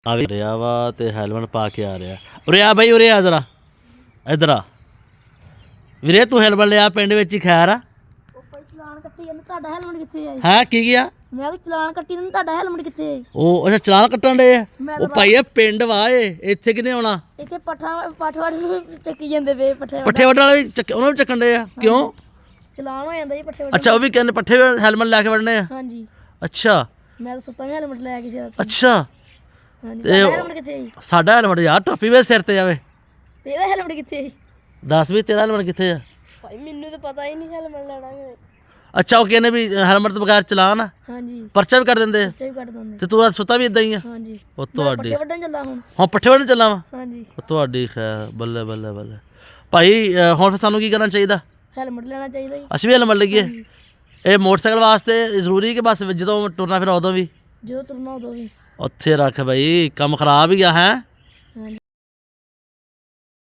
ਆ ਵੀ ਰਿਹਾ ਵਾ ਤੇ ਹੈਲਮਟ ਪਾ ਕੇ ਆ ਰਿਹਾ। ਉਰੇ ਆ ਬਈ, ਉਰੇ ਆ ਜ਼ਰਾ, ਇੱਧਰ ਆ ਵੀਰੇ। ਤੂੰ ਹੈਲਮਟ ਲਿਆ ਪਿੰਡ ਵਿੱਚ ਹੀ ਖੈਰ ਆ? ਚਲਾਨ ਕੱਟੀ ਜਾਂਦਾ, ਤੁਹਾਡਾ ਹੈਲਮਟ ਕਿੱਥੇ ਹੈ? ਹੈ ਕੀ ਗਿਆ? ਮੈਂ ਕਿਹਾ ਚਲਾਨ ਕੱਟੀ ਜਾਂਦਾ, ਤੁਹਾਡਾ ਹੈਲਮਟ ਕਿੱਥੇ ਹੈ? ਉਹ ਅੱਛਾ ਚਲਾਨ ਕੱਟਣ ਦੇ ਆ। ਉਹ ਭਾਈ ਇਹ ਪਿੰਡ ਵਾ, ਇੱਥੇ ਕਿਨੇ ਆਉਣਾ? ਇੱਥੇ ਪੱਠ ਨੂੰ ਚੱਕੀ ਜਾਂਦੇ ਵੇ, ਪੱਠੇ ਵੱਢਣ ਵਾਲੇ ਉਹਨਾਂ ਨੂੰ ਚੱਕਣ ਦੇ ਆ। ਕਿਉਂ? ਚਲਾਨ ਹੋ ਜਾਂਦਾ ਜੀ ਪੱਠੇ। ਅੱਛਾ ਉਹ ਵੀ ਕਹਿੰਦੇ ਪੱਠੇ ਹੈਲਮਟ ਲੈ ਕੇ ਵੜਨੇ ਆ? ਹਾਂਜੀ। ਅੱਛਾ ਮੈਂ ਤਾਂ ਸੁੱਤਾ ਹੈਲਮਟ ਲੈ ਕੇ ਸਿਰ। ਅੱਛਾ ਹਾਂਜੀ। ਤੇ ਹੈਲਮਟ ਕਿੱਥੇ ਹੈ? ਸਾਡਾ ਹੈਲਮਟ ਯਾਰ ਟੋਪੀ ਵੇ ਸਿਰ ਤੇ ਜਾਵੇ। ਤੇ ਇਹਦਾ ਹੈਲਮਟ ਕਿੱਥੇ ਹੈ? ਦੱਸ ਵੀ ਤੇਰਾ ਹੈਲਮਟ ਕਿੱਥੇ ਆ? ਭਾਈ ਮੈਨੂੰ ਤਾਂ ਪਤਾ ਹੀ ਨਹੀਂ ਹੈਲਮਟ ਲੈਣਾ। ਅੱਛਾ ਉਹ ਕਹਿੰਦੇ ਵੀ ਹੈਲਮਟ ਤੋਂ ਬਗੈਰ ਚਲਾਨ ਆ, ਹਾਂਜੀ ਪਰਚਾ ਵੀ ਕਰ ਦਿੰਦੇ ਆ। ਵੀ ਕੱਟ ਦਿੰਦੇ। ਤੇ ਤੂੰ ਅੱਜ ਸੁੱਤਾ ਵੀ ਇਦਾਂ ਹੀ ਆ? ਹਾਂਜੀ। ਉਹ ਤੁਹਾਡੀ ਪੱਠੇ ਵੱਢਣ ਚੱਲਾ ਹੁਣ। ਹੁਣ ਪੱਠੇ ਵੱਢਣ ਚੱਲਾਂ ਵਾ? ਹਾਂਜੀ। ਉਹ ਤੁਹਾਡੀ ਖੈਰ, ਬੱਲੇ ਬੱਲੇ ਬੱਲੇ ਭਾਈ। ਹੁਣ ਫਿਰ ਸਾਨੂੰ ਕੀ ਕਰਨਾ ਚਾਹੀਦਾ? ਹੈਲਮਟ ਲੈਣਾ ਚਾਹੀਦਾ ਜੀ। ਅਸੀਂ ਵੀ ਹੈਲਮਟ ਲਈਏ? ਇਹ ਮੋਟਰਸਾਈਕਲ ਵਾਸਤੇ ਜ਼ਰੂਰੀ ਕਿ ਬਸ ਜਦੋਂ ਤੁਰਨਾ ਫਿਰ ਉਦੋਂ ਵੀ? ਜਦੋਂ ਤੁਰਨਾ ਉਦੋਂ ਵੀ। ਉੱਥੇ ਰੱਖ ਬਈ, ਕੰਮ ਖਰਾਬ ਹੀ ਆ ਹੈ।